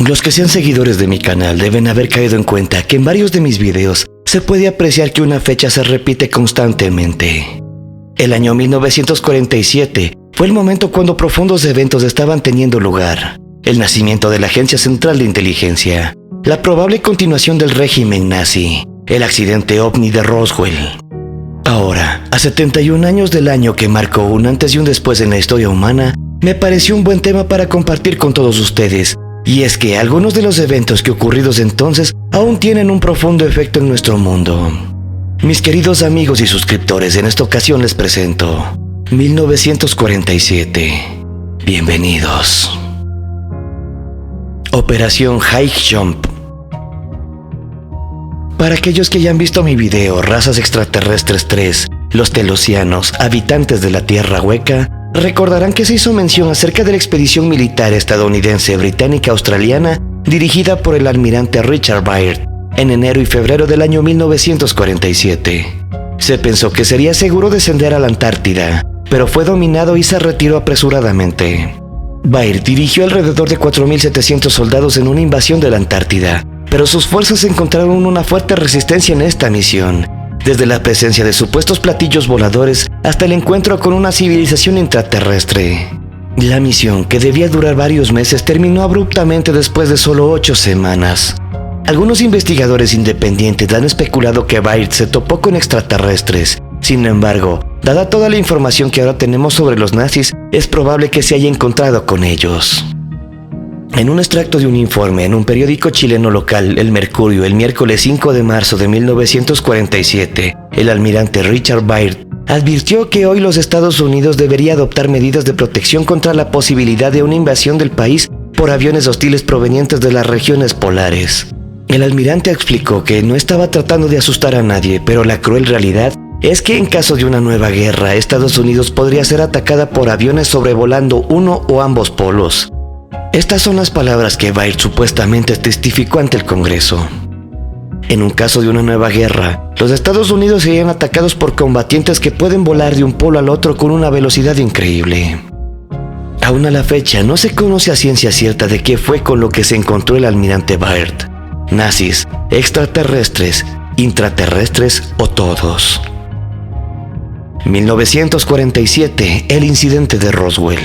Los que sean seguidores de mi canal deben haber caído en cuenta que en varios de mis videos se puede apreciar que una fecha se repite constantemente. El año 1947 fue el momento cuando profundos eventos estaban teniendo lugar. El nacimiento de la Agencia Central de Inteligencia, la probable continuación del régimen nazi, el accidente OVNI de Roswell. Ahora, a 71 años del año que marcó un antes y un después en la historia humana, me pareció un buen tema para compartir con todos ustedes. Y es que algunos de los eventos que ocurridos entonces aún tienen un profundo efecto en nuestro mundo. Mis queridos amigos y suscriptores, en esta ocasión les presento 1947. Bienvenidos. Operación High Jump. Para aquellos que ya han visto mi video Razas Extraterrestres 3, los telosianos, habitantes de la Tierra Hueca, recordarán que se hizo mención acerca de la expedición militar estadounidense, británica, australiana, dirigida por el almirante Richard Byrd, en enero y febrero del año 1947. Se pensó que sería seguro descender a la Antártida, pero fue dominado y se retiró apresuradamente. Byrd dirigió alrededor de 4.700 soldados en una invasión de la Antártida, pero sus fuerzas encontraron una fuerte resistencia en esta misión, desde la presencia de supuestos platillos voladores hasta el encuentro con una civilización intraterrestre. La misión, que debía durar varios meses, terminó abruptamente después de solo 8 semanas. Algunos investigadores independientes han especulado que Byrd se topó con extraterrestres. Sin embargo, dada toda la información que ahora tenemos sobre los nazis, es probable que se haya encontrado con ellos. En un extracto de un informe en un periódico chileno local, El Mercurio, el miércoles 5 de marzo de 1947, el almirante Richard Byrd advirtió que hoy los Estados Unidos debería adoptar medidas de protección contra la posibilidad de una invasión del país por aviones hostiles provenientes de las regiones polares. El almirante explicó que no estaba tratando de asustar a nadie, pero la cruel realidad es que en caso de una nueva guerra, Estados Unidos podría ser atacada por aviones sobrevolando uno o ambos polos. Estas son las palabras que Byrd supuestamente testificó ante el Congreso. En un caso de una nueva guerra, los Estados Unidos serían atacados por combatientes que pueden volar de un polo al otro con una velocidad increíble. Aún a la fecha, no se conoce a ciencia cierta de qué fue con lo que se encontró el almirante Byrd. Nazis, extraterrestres, intraterrestres o todos. 1947, el incidente de Roswell.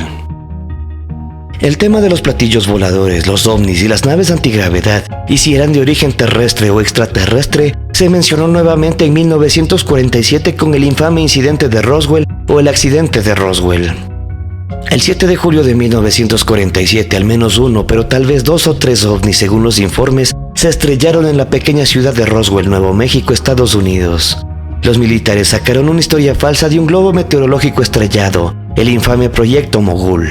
El tema de los platillos voladores, los ovnis y las naves antigravedad, y si eran de origen terrestre o extraterrestre, se mencionó nuevamente en 1947 con el infame incidente de Roswell o el accidente de Roswell. El 7 de julio de 1947, al menos uno, pero tal vez 2 o 3 ovnis, según los informes, se estrellaron en la pequeña ciudad de Roswell, Nuevo México, Estados Unidos. Los militares sacaron una historia falsa de un globo meteorológico estrellado, el infame Proyecto Mogul.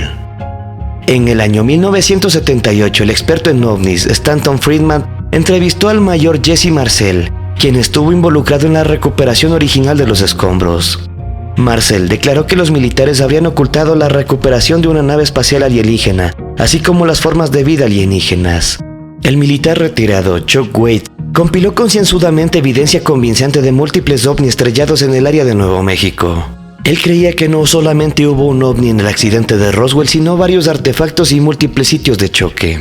En el año 1978, el experto en ovnis, Stanton Friedman, entrevistó al mayor Jesse Marcel, quien estuvo involucrado en la recuperación original de los escombros. Marcel declaró que los militares habrían ocultado la recuperación de una nave espacial alienígena, así como las formas de vida alienígenas. El militar retirado, Chuck Wade, compiló concienzudamente evidencia convincente de múltiples ovnis estrellados en el área de Nuevo México. Él creía que no solamente hubo un ovni en el accidente de Roswell, sino varios artefactos y múltiples sitios de choque.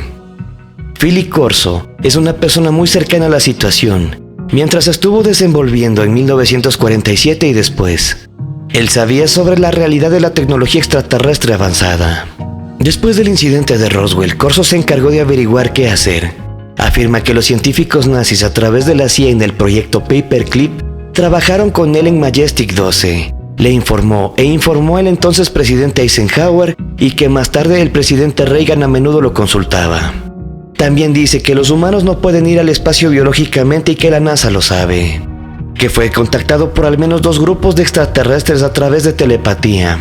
Philip Corso es una persona muy cercana a la situación, mientras estuvo desenvolviendo en 1947 y después. Él sabía sobre la realidad de la tecnología extraterrestre avanzada. Después del incidente de Roswell, Corso se encargó de averiguar qué hacer. Afirma que los científicos nazis a través de la CIA en el proyecto Paperclip trabajaron con él en Majestic 12. Le informó al entonces presidente Eisenhower y que más tarde el presidente Reagan a menudo lo consultaba. También dice que los humanos no pueden ir al espacio biológicamente y que la NASA lo sabe. Que fue contactado por al menos 2 grupos de extraterrestres a través de telepatía.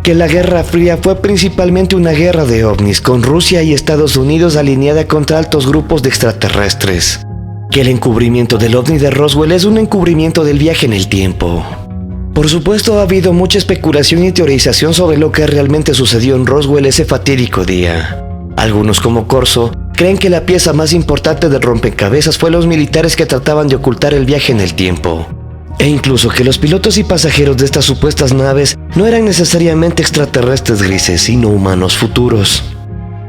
Que la Guerra Fría fue principalmente una guerra de ovnis con Rusia y Estados Unidos alineada contra altos grupos de extraterrestres. Que el encubrimiento del ovni de Roswell es un encubrimiento del viaje en el tiempo. Por supuesto, ha habido mucha especulación y teorización sobre lo que realmente sucedió en Roswell ese fatídico día. Algunos, como Corso, creen que la pieza más importante del rompecabezas fue los militares que trataban de ocultar el viaje en el tiempo. E incluso que los pilotos y pasajeros de estas supuestas naves no eran necesariamente extraterrestres grises, sino humanos futuros.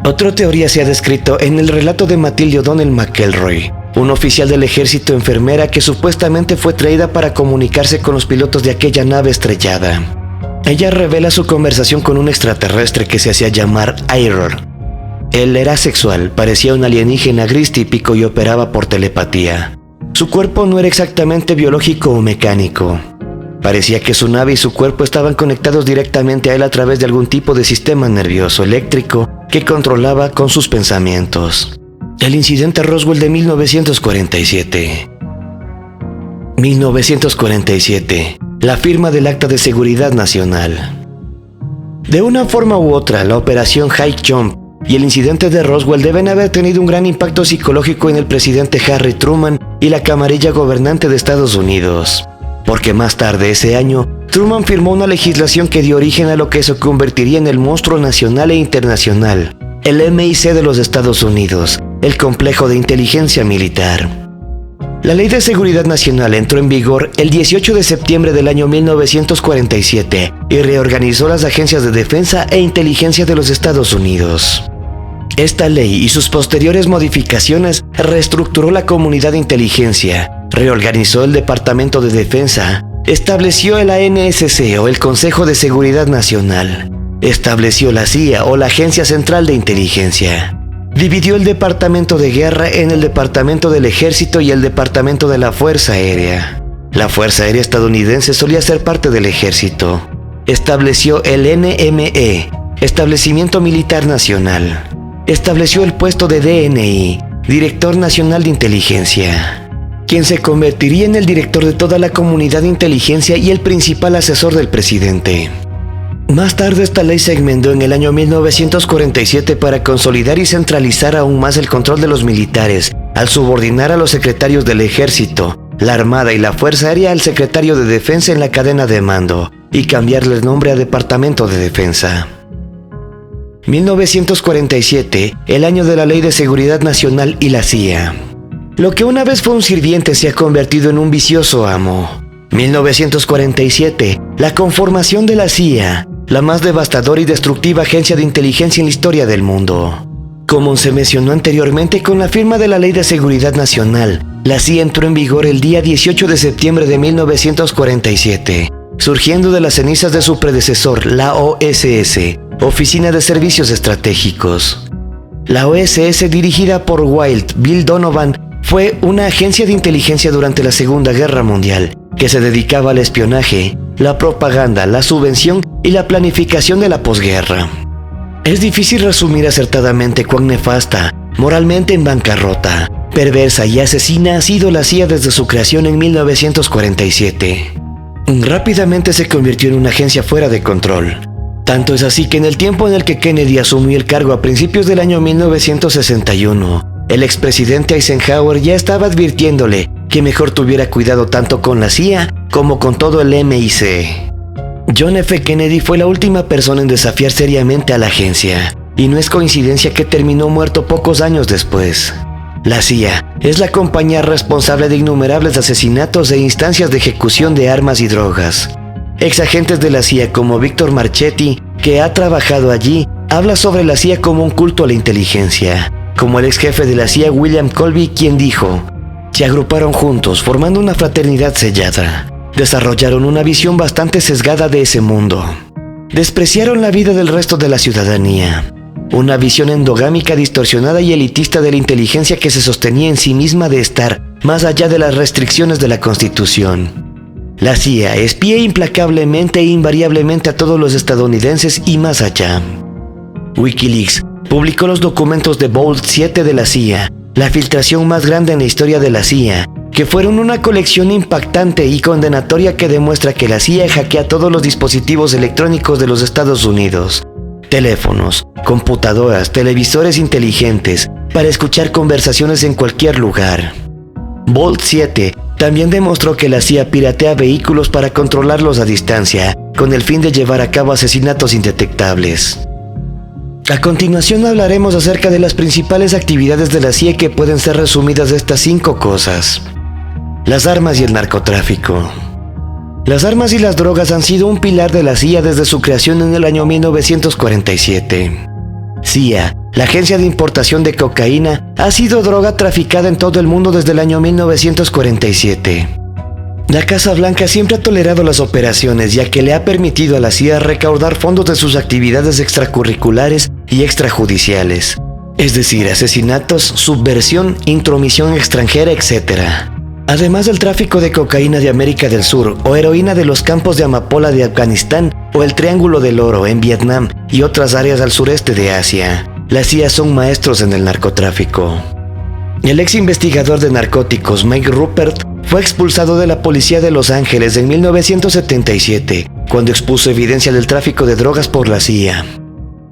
Otra teoría se ha descrito en el relato de Matilde O'Donnell McElroy, un oficial del ejército enfermera que supuestamente fue traída para comunicarse con los pilotos de aquella nave estrellada. Ella revela su conversación con un extraterrestre que se hacía llamar Aeror. Él era asexual, parecía un alienígena gris típico y operaba por telepatía. Su cuerpo no era exactamente biológico o mecánico. Parecía que su nave y su cuerpo estaban conectados directamente a él a través de algún tipo de sistema nervioso eléctrico que controlaba con sus pensamientos. El incidente Roswell de 1947. 1947. La firma del Acta de Seguridad Nacional. De una forma u otra, la operación High Jump y el incidente de Roswell deben haber tenido un gran impacto psicológico en el presidente Harry Truman y la camarilla gobernante de Estados Unidos. Porque más tarde ese año, Truman firmó una legislación que dio origen a lo que se convertiría en el monstruo nacional e internacional, el MI6 de los Estados Unidos, el Complejo de Inteligencia Militar. La Ley de Seguridad Nacional entró en vigor el 18 de septiembre del año 1947 y reorganizó las agencias de defensa e inteligencia de los Estados Unidos. Esta ley y sus posteriores modificaciones reestructuró la comunidad de inteligencia, reorganizó el Departamento de Defensa, estableció el ANSC o el Consejo de Seguridad Nacional, estableció la CIA o la Agencia Central de Inteligencia, dividió el Departamento de Guerra en el Departamento del Ejército y el Departamento de la Fuerza Aérea. La Fuerza Aérea estadounidense solía ser parte del ejército. Estableció el NME, Establecimiento Militar Nacional. Estableció el puesto de DNI, Director Nacional de Inteligencia, quien se convertiría en el director de toda la comunidad de inteligencia y el principal asesor del presidente. Más tarde esta ley se enmendó en el año 1947 para consolidar y centralizar aún más el control de los militares, al subordinar a los secretarios del Ejército, la Armada y la Fuerza Aérea al secretario de Defensa en la cadena de mando, y cambiarle el nombre a Departamento de Defensa. 1947, el año de la Ley de Seguridad Nacional y la CIA. Lo que una vez fue un sirviente se ha convertido en un vicioso amo. 1947, la conformación de la CIA, la más devastadora y destructiva agencia de inteligencia en la historia del mundo. Como se mencionó anteriormente, con la firma de la Ley de Seguridad Nacional, la CIA entró en vigor el día 18 de septiembre de 1947, surgiendo de las cenizas de su predecesor, la OSS, Oficina de Servicios Estratégicos. La OSS, dirigida por Wild Bill Donovan, fue una agencia de inteligencia durante la Segunda Guerra Mundial, que se dedicaba al espionaje, la propaganda, la subvención y la planificación de la posguerra. Es difícil resumir acertadamente cuán nefasta, moralmente en bancarrota, perversa y asesina ha sido la CIA desde su creación en 1947. Rápidamente se convirtió en una agencia fuera de control. Tanto es así que en el tiempo en el que Kennedy asumió el cargo a principios del año 1961, el expresidente Eisenhower ya estaba advirtiéndole que mejor tuviera cuidado tanto con la CIA como con todo el MI6. John F. Kennedy fue la última persona en desafiar seriamente a la agencia, y no es coincidencia que terminó muerto pocos años después. La CIA es la compañía responsable de innumerables asesinatos e instancias de ejecución de armas y drogas. Exagentes de la CIA como Victor Marchetti, que ha trabajado allí, habla sobre la CIA como un culto a la inteligencia, como el ex jefe de la CIA William Colby, quien dijo: se agruparon juntos formando una fraternidad sellada, desarrollaron una visión bastante sesgada de ese mundo, despreciaron la vida del resto de la ciudadanía, una visión endogámica distorsionada y elitista de la inteligencia que se sostenía en sí misma de estar más allá de las restricciones de la Constitución. La CIA espía implacablemente e invariablemente a todos los estadounidenses y más allá. WikiLeaks publicó los documentos de Vault 7 de la CIA, la filtración más grande en la historia de la CIA, que fueron una colección impactante y condenatoria que demuestra que la CIA hackea todos los dispositivos electrónicos de los Estados Unidos, teléfonos, computadoras, televisores inteligentes, para escuchar conversaciones en cualquier lugar. Vault 7 también demostró que la CIA piratea vehículos para controlarlos a distancia, con el fin de llevar a cabo asesinatos indetectables. A continuación hablaremos acerca de las principales actividades de la CIA que pueden ser resumidas de estas 5 cosas. Las armas y el narcotráfico. Las armas y las drogas han sido un pilar de la CIA desde su creación en el año 1947. CIA, la Agencia de Importación de Cocaína ha sido droga traficada en todo el mundo desde el año 1947. La Casa Blanca siempre ha tolerado las operaciones, ya que le ha permitido a la CIA recaudar fondos de sus actividades extracurriculares y extrajudiciales, es decir, asesinatos, subversión, intromisión extranjera, etc. Además del tráfico de cocaína de América del Sur o heroína de los campos de amapola de Afganistán o el Triángulo del Oro en Vietnam y otras áreas al sureste de Asia, la CIA son maestros en el narcotráfico. El ex investigador de narcóticos Mike Ruppert fue expulsado de la policía de Los Ángeles en 1977, cuando expuso evidencia del tráfico de drogas por la CIA.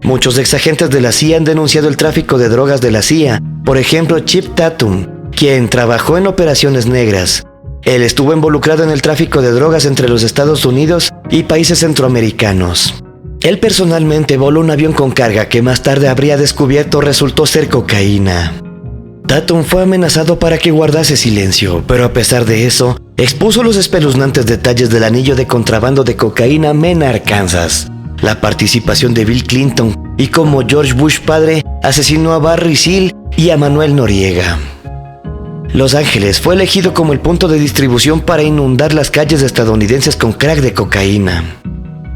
Muchos exagentes de la CIA han denunciado el tráfico de drogas de la CIA, por ejemplo Chip Tatum, quien trabajó en operaciones negras. Él estuvo involucrado en el tráfico de drogas entre los Estados Unidos y países centroamericanos. Él personalmente voló un avión con carga que más tarde habría descubierto resultó ser cocaína. Tatum fue amenazado para que guardase silencio, pero a pesar de eso, expuso los espeluznantes detalles del anillo de contrabando de cocaína Mena, Arkansas, la participación de Bill Clinton y cómo George Bush padre asesinó a Barry Seal y a Manuel Noriega. Los Ángeles fue elegido como el punto de distribución para inundar las calles estadounidenses con crack de cocaína.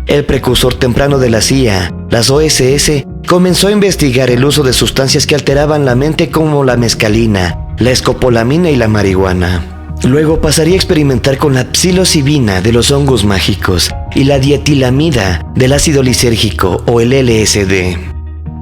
El precursor temprano de la CIA, las OSS, comenzó a investigar el uso de sustancias que alteraban la mente como la mescalina, la escopolamina y la marihuana. Luego pasaría a experimentar con la psilocibina de los hongos mágicos y la dietilamida del ácido lisérgico o el LSD.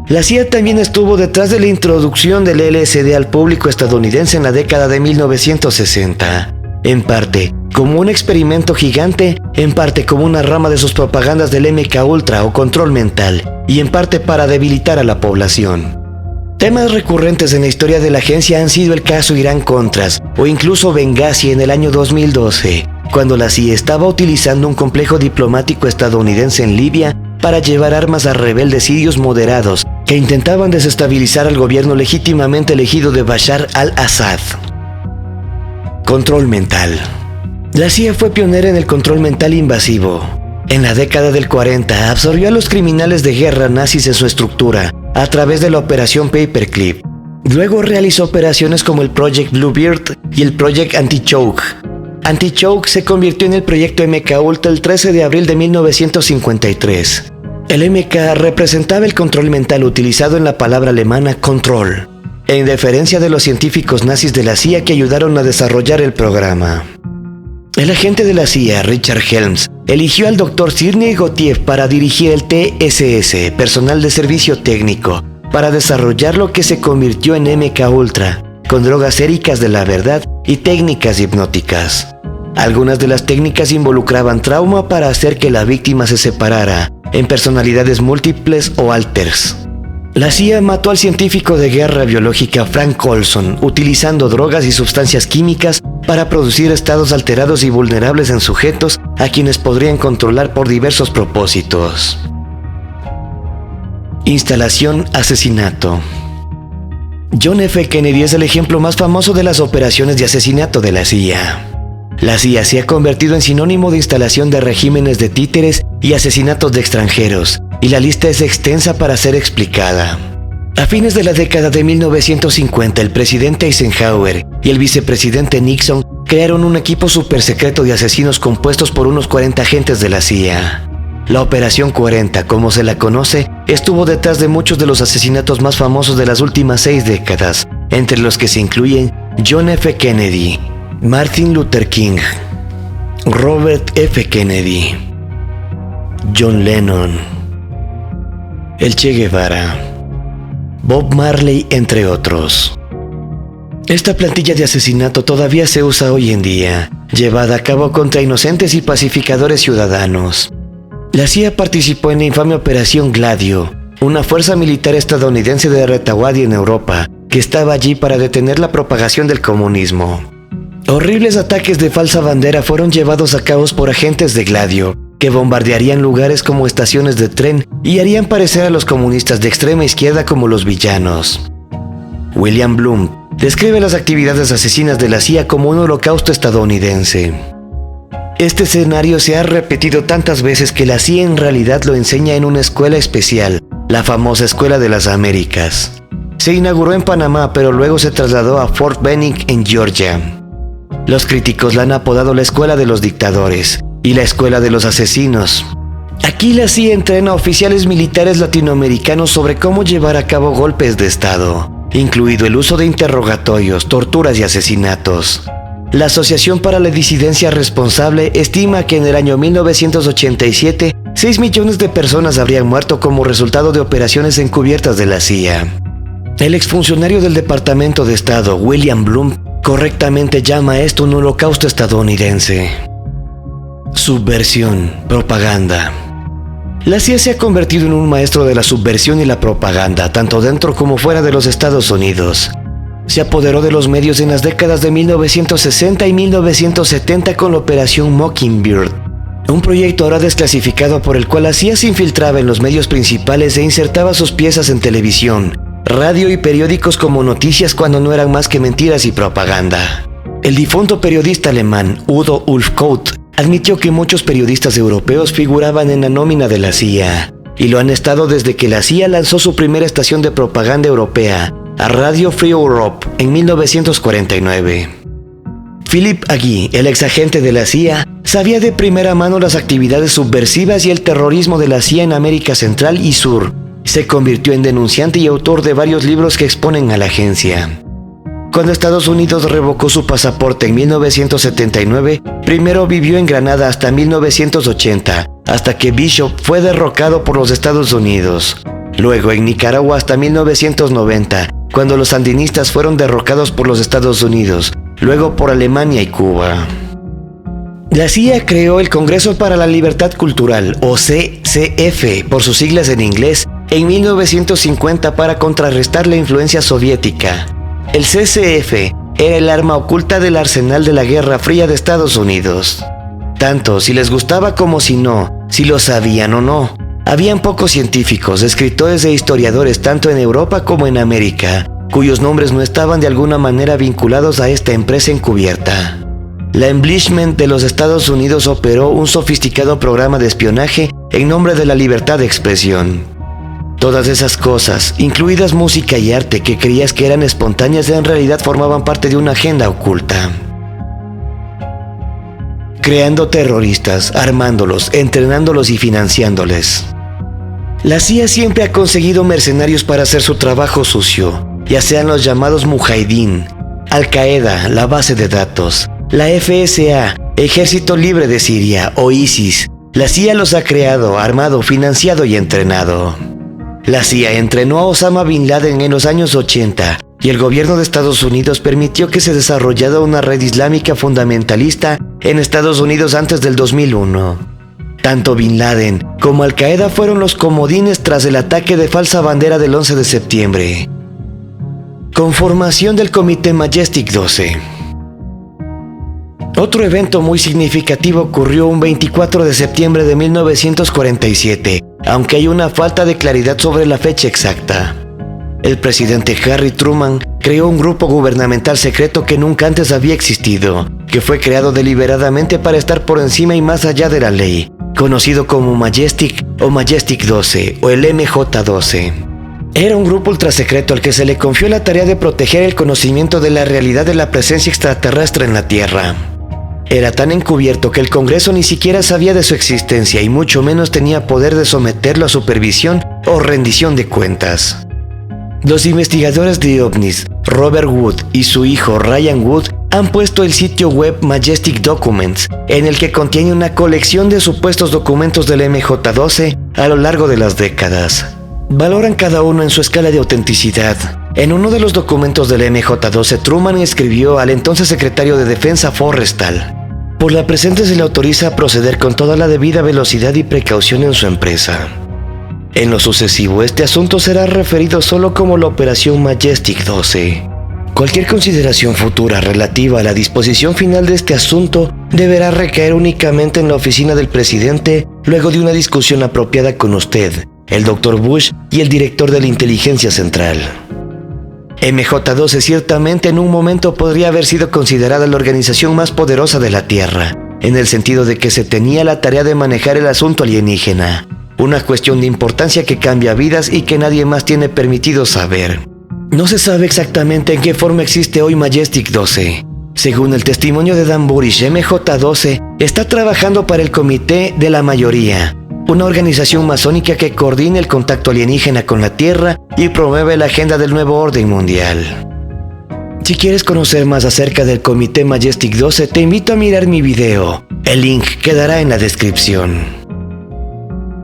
La CIA también estuvo detrás de la introducción del LSD al público estadounidense en la década de 1960, en parte como un experimento gigante, en parte como una rama de sus propagandas del MKUltra o control mental, y en parte para debilitar a la población. Temas recurrentes en la historia de la agencia han sido el caso Irán-Contras o incluso Benghazi en el año 2012, cuando la CIA estaba utilizando un complejo diplomático estadounidense en Libia para llevar armas a rebeldes sirios moderados que intentaban desestabilizar al gobierno legítimamente elegido de Bashar al-Assad. Control mental. La CIA fue pionera en el control mental invasivo. En la década del 40 absorbió a los criminales de guerra nazis en su estructura a través de la Operación Paperclip. Luego realizó operaciones como el Project Bluebeard y el Project Anti-Choke. Anti-Choke se convirtió en el proyecto MKUltra el 13 de abril de 1953. El MK representaba el control mental utilizado en la palabra alemana control, en deferencia de los científicos nazis de la CIA que ayudaron a desarrollar el programa. El agente de la CIA, Richard Helms, eligió al Dr. Sidney Gotiev para dirigir el TSS, personal de servicio técnico, para desarrollar lo que se convirtió en MKUltra, con drogas éricas de la verdad y técnicas hipnóticas. Algunas de las técnicas involucraban trauma para hacer que la víctima se separara en personalidades múltiples o alters. La CIA mató al científico de guerra biológica Frank Olson utilizando drogas y sustancias químicas para producir estados alterados y vulnerables en sujetos a quienes podrían controlar por diversos propósitos. Instalación asesinato. John F. Kennedy es el ejemplo más famoso de las operaciones de asesinato de la CIA. La CIA se ha convertido en sinónimo de instalación de regímenes de títeres y asesinatos de extranjeros, y la lista es extensa para ser explicada. A fines de la década de 1950, el presidente Eisenhower y el vicepresidente Nixon crearon un equipo supersecreto de asesinos compuestos por unos 40 agentes de la CIA. La Operación 40, como se la conoce, estuvo detrás de muchos de los asesinatos más famosos de las últimas 6 décadas, entre los que se incluyen John F. Kennedy, Martin Luther King, Robert F. Kennedy, John Lennon, el Che Guevara, Bob Marley, entre otros. Esta plantilla de asesinato todavía se usa hoy en día, llevada a cabo contra inocentes y pacificadores ciudadanos. La CIA participó en la infame Operación Gladio, una fuerza militar estadounidense de retaguardia en Europa, que estaba allí para detener la propagación del comunismo. Horribles ataques de falsa bandera fueron llevados a cabo por agentes de Gladio, que bombardearían lugares como estaciones de tren y harían parecer a los comunistas de extrema izquierda como los villanos. William Bloom describe las actividades asesinas de la CIA como un holocausto estadounidense. Este escenario se ha repetido tantas veces que la CIA en realidad lo enseña en una escuela especial, la famosa Escuela de las Américas. Se inauguró en Panamá, pero luego se trasladó a Fort Benning en Georgia. Los críticos la han apodado la Escuela de los Dictadores y la Escuela de los Asesinos. Aquí la CIA entrena a oficiales militares latinoamericanos sobre cómo llevar a cabo golpes de Estado, incluido el uso de interrogatorios, torturas y asesinatos. La Asociación para la Disidencia Responsable estima que en el año 1987, 6 millones de personas habrían muerto como resultado de operaciones encubiertas de la CIA. El exfuncionario del Departamento de Estado, William Blum, correctamente llama a esto un holocausto estadounidense. Subversión, propaganda. La CIA se ha convertido en un maestro de la subversión y la propaganda, tanto dentro como fuera de los Estados Unidos. Se apoderó de los medios en las décadas de 1960 y 1970 con la Operación Mockingbird, un proyecto ahora desclasificado por el cual la CIA se infiltraba en los medios principales e insertaba sus piezas en televisión, radio y periódicos como noticias cuando no eran más que mentiras y propaganda. El difunto periodista alemán Udo Ulfkout admitió que muchos periodistas europeos figuraban en la nómina de la CIA, y lo han estado desde que la CIA lanzó su primera estación de propaganda europea, a Radio Free Europe, en 1949. Philip Agee, el exagente de la CIA, sabía de primera mano las actividades subversivas y el terrorismo de la CIA en América Central y Sur. Se convirtió en denunciante y autor de varios libros que exponen a la agencia. Cuando Estados Unidos revocó su pasaporte en 1979, primero vivió en Granada hasta 1980, hasta que Bishop fue derrocado por los Estados Unidos. Luego en Nicaragua hasta 1990, cuando los sandinistas fueron derrocados por los Estados Unidos, luego por Alemania y Cuba. La CIA creó el Congreso para la Libertad Cultural, o CCF, por sus siglas en inglés, en 1950 para contrarrestar la influencia soviética. El CCF era el arma oculta del arsenal de la Guerra Fría de Estados Unidos. Tanto si les gustaba como si no, si lo sabían o no. Habían pocos científicos, escritores e historiadores tanto en Europa como en América, cuyos nombres no estaban de alguna manera vinculados a esta empresa encubierta. La Establishment de los Estados Unidos operó un sofisticado programa de espionaje en nombre de la libertad de expresión. Todas esas cosas, incluidas música y arte que creías que eran espontáneas, en realidad formaban parte de una agenda oculta. Creando terroristas, armándolos, entrenándolos y financiándoles. La CIA siempre ha conseguido mercenarios para hacer su trabajo sucio, ya sean los llamados Mujahideen, Al-Qaeda, la base de datos, la FSA, Ejército Libre de Siria o ISIS. La CIA los ha creado, armado, financiado y entrenado. La CIA entrenó a Osama Bin Laden en los años 80 y el gobierno de Estados Unidos permitió que se desarrollara una red islámica fundamentalista en Estados Unidos antes del 2001. Tanto Bin Laden como Al-Qaeda fueron los comodines tras el ataque de falsa bandera del 11 de septiembre. Conformación del Comité Majestic 12. Otro evento muy significativo ocurrió un 24 de septiembre de 1947, aunque hay una falta de claridad sobre la fecha exacta. El presidente Harry Truman creó un grupo gubernamental secreto que nunca antes había existido, que fue creado deliberadamente para estar por encima y más allá de la ley, conocido como Majestic o Majestic 12 o el MJ-12. Era un grupo ultrasecreto al que se le confió la tarea de proteger el conocimiento de la realidad de la presencia extraterrestre en la Tierra. Era tan encubierto que el Congreso ni siquiera sabía de su existencia y mucho menos tenía poder de someterlo a supervisión o rendición de cuentas. Los investigadores de OVNIs, Robert Wood y su hijo Ryan Wood, han puesto el sitio web Majestic Documents, en el que contiene una colección de supuestos documentos del MJ-12 a lo largo de las décadas. Valoran cada uno en su escala de autenticidad. En uno de los documentos del MJ-12, Truman escribió al entonces secretario de Defensa Forrestal: por la presente se le autoriza a proceder con toda la debida velocidad y precaución en su empresa. En lo sucesivo, este asunto será referido solo como la Operación Majestic 12. Cualquier consideración futura relativa a la disposición final de este asunto deberá recaer únicamente en la oficina del presidente luego de una discusión apropiada con usted, el Dr. Bush y el director de la Inteligencia Central. MJ-12 ciertamente en un momento podría haber sido considerada la organización más poderosa de la Tierra, en el sentido de que se tenía la tarea de manejar el asunto alienígena. una cuestión de importancia que cambia vidas y que nadie más tiene permitido saber. No se sabe exactamente en qué forma existe hoy Majestic 12. Según el testimonio de Dan Burish, MJ12 está trabajando para el Comité de la Mayoría, una organización masónica que coordina el contacto alienígena con la Tierra y promueve la agenda del nuevo orden mundial. Si quieres conocer más acerca del Comité Majestic 12, te invito a mirar mi video. El link quedará en la descripción.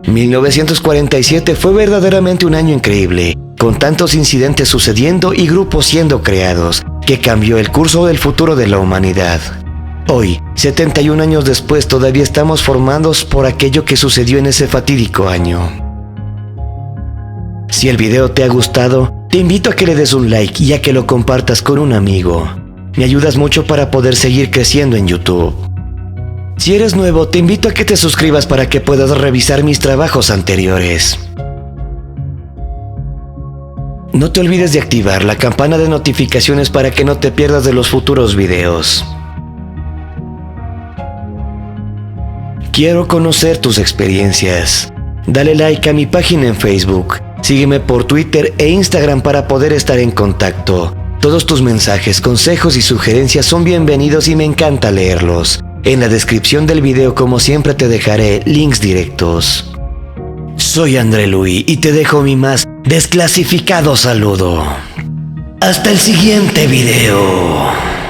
1947 fue verdaderamente un año increíble, con tantos incidentes sucediendo y grupos siendo creados, que cambió el curso del futuro de la humanidad. Hoy, 71 años después, todavía estamos formados por aquello que sucedió en ese fatídico año. Si el video te ha gustado, te invito a que le des un like y a que lo compartas con un amigo. Me ayudas mucho para poder seguir creciendo en YouTube. Si eres nuevo, te invito a que te suscribas para que puedas revisar mis trabajos anteriores. No te olvides de activar la campana de notificaciones para que no te pierdas de los futuros videos. Quiero conocer tus experiencias. Dale like a mi página en Facebook. Sígueme por Twitter e Instagram para poder estar en contacto. Todos tus mensajes, consejos y sugerencias son bienvenidos y me encanta leerlos. En la descripción del video, como siempre, te dejaré links directos. Soy André Louis y te dejo mi más desclasificado saludo. Hasta el siguiente video.